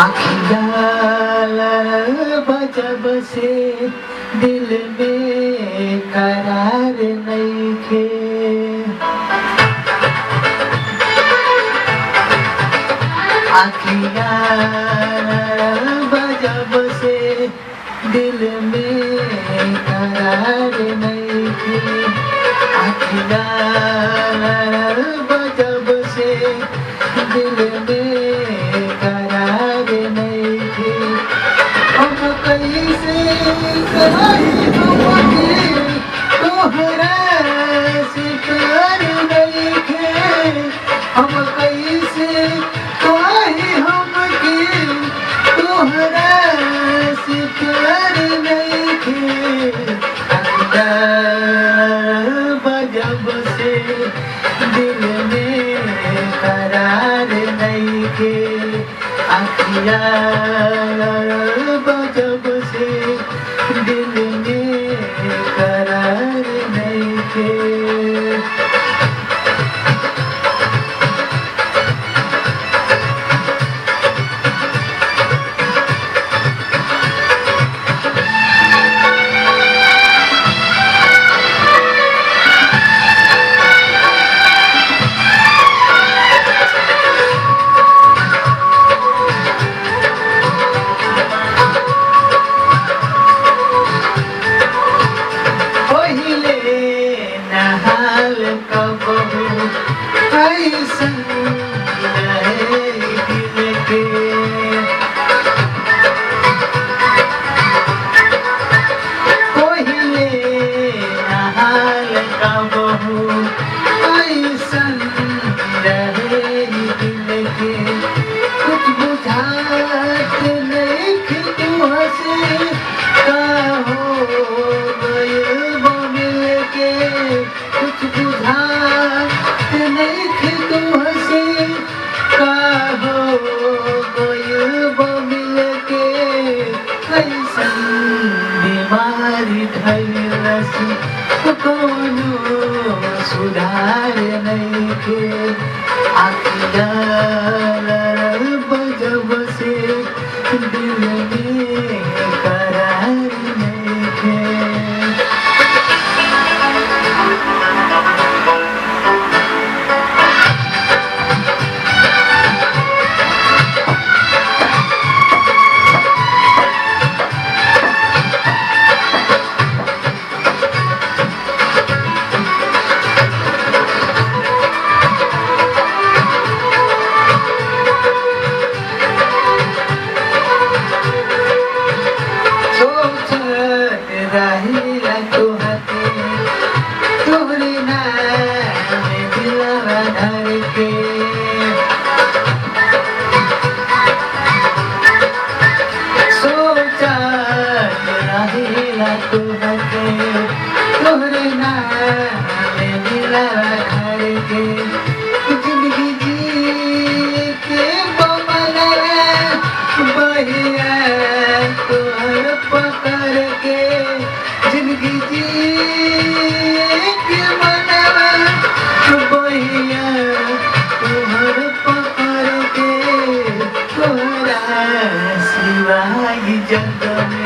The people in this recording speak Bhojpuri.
आखियाँ बजब से दिल में करार नइखे। आखियाँ बजब से दिल में करार नइखे। आखियाँ बजब से दिल में करार नइखे। हम कैसे कहीं हमके तोहरा से प्यार नइखे। हम कैसे कहीं हमके तोहरा से प्यार नइखे। बजब से दिल में करार नइखे। आखियाँ बजब से दिल में करार नइखे। ऐसन रहे दिल के। पहिले नहाल कबहू ऐसन रहे दिल के। कुछ बुझात नइखे तुहसे का हो गइल मिल के। कुछ बुझात नइखे तुहसे का हो गइल मिल के। कैसन बीमारी धइलस कौनो सुधार नइखे। आखियाँ बजब से दिल में करार नइखे। रहिला तोहके तोहरे नाम दिलवा धर के। सोचत रहिला तोहके तोहरे नाम दिलवा धर के। जिंदगी जी के बमनवा बहिया तोहर पकड़ के। जिंदगी जी के मनवा बहिया तोहर पकड़ के। तोहरा सिवाय जग में